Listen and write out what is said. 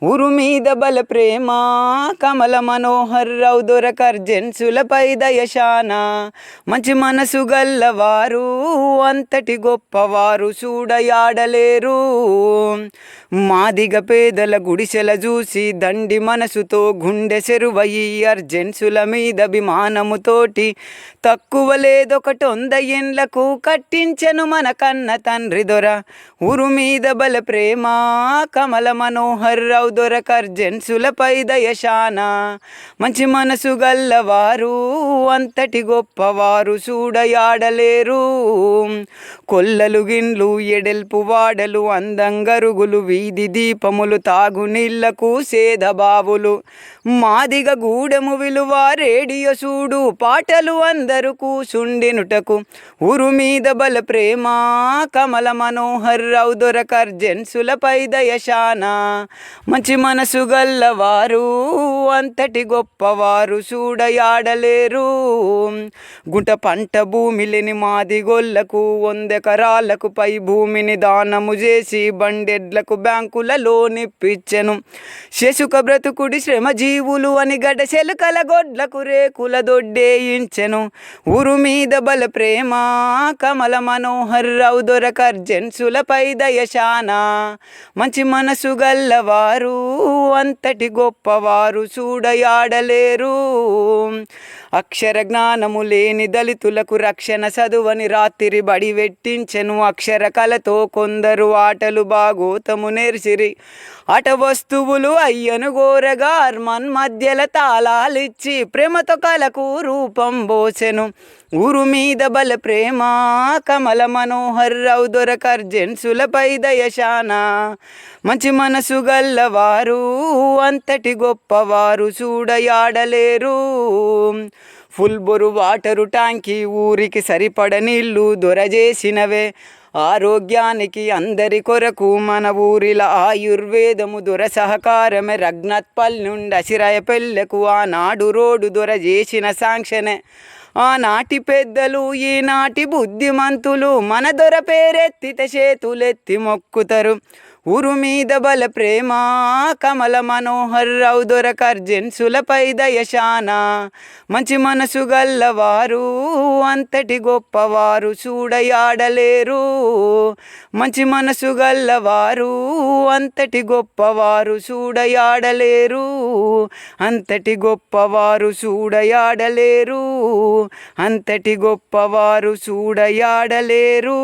ఊరు మీద బల ప్రేమ కమల మనోహర్ రావు దొరకర్జెన్సులపై దయశాన మంచి మనసు గల్లవారు అంతటి గొప్పవారు చూడయాడలేరు. మాదిగ పేదల గుడిసెల చూసి దండి మనసుతో గుండె చెరువయి అర్జెన్సుల మీద అభిమానముతోటి తక్కువ లేదొకటొంద ఏండ్లకు కట్టించెను మన కన్న తండ్రి దొర. ఊరు మీద బల ప్రేమ కమల మనోహర్ రావు దొరకర్జెన్సులపై దయశాన మంచి మనసు గల్లవారు అంతటి గొప్పవారు చూడయాడలేరు. కొల్లలు గిన్లు ఎడెల్పు వాడలు అందంగరుగులు వీధి దీపములు తాగునీళ్లకు సేదబావులు మాదిగ గూడెము విలువ రేడియో చూడు పాటలు అందరు కూసుండినుటకు ఊరు మీద బల ప్రేమ కమల మనోహర్ రావు దొరకర్జెన్సులపై దయశాన మంచి మనసు గల్లవారు అంతటి గొప్పవారు చూడయాడలేరు. గుంట పంట భూమి లేని మాదిగొల్లకు 100 ఎకరాలకు పై భూమిని దానము చేసి బండెడ్లకు బ్యాంకులలో నిప్పించెను. శశుక బ్రతుకుడి శ్రమజీవులు అని గడచెలుకల గొడ్లకు రేకుల దొడ్డేయించెను. ఊరు మీద బల ప్రేమ కమల మనోహర్ రావు దొరకర్జెన్సులపై దయశాన మంచి మనసు గల్లవారు అంతటి గొప్పవారు చూడయాడలేరు. అక్షర జ్ఞానము లేని దళితులకు రక్షణ చదువని రాత్రి బడి పెట్టించెను. అక్షర కళతో కొందరు ఆటలు బాగోతము నేర్చిరి. ఆట వస్తువులు అయ్యను గోరగా అర్మన్ మధ్యల తాళాలిచ్చి ప్రేమతో కళకు రూపం పోసెను. ఊరు మీద బల ప్రేమ కమల మనోహర్ రావు దొరకర్జెన్సులపై దయశాన మంచి మనసు గల్లవారు అంతటి గొప్పవారు చూడయాడలేరు. ఫుల్ బొరు వాటరు ట్యాంకి ఊరికి సరిపడ నీళ్లు దొరజేసినవే. ఆరోగ్యానికి అందరి కొరకు మన ఊరిల ఆయుర్వేదము దొర సహకారమే. రగ్నత్పల్ నుండి అసిరాయ పెళ్ళకు ఆనాడు రోడ్డు దొర చేసిన సాంక్షనే. ఆనాటి పెద్దలు ఈనాటి బుద్ధిమంతులు మన దొర పేరెత్తితే చేతులెత్తి మొక్కుతారు. ఊరు మీద బల ప్రేమ కమల మనోహర్ రావు దొరకర్జెన్సులపై దయశాన మంచి మనసు గల్లవారు అంతటి గొప్పవారు చూడయాడలేరు. మంచి మనసు గల్లవారు అంతటి గొప్పవారు చూడయాడలేరు. అంతటి గొప్పవారు చూడయాడలేరు. అంతటి గొప్పవారు చూడయాడలేరు.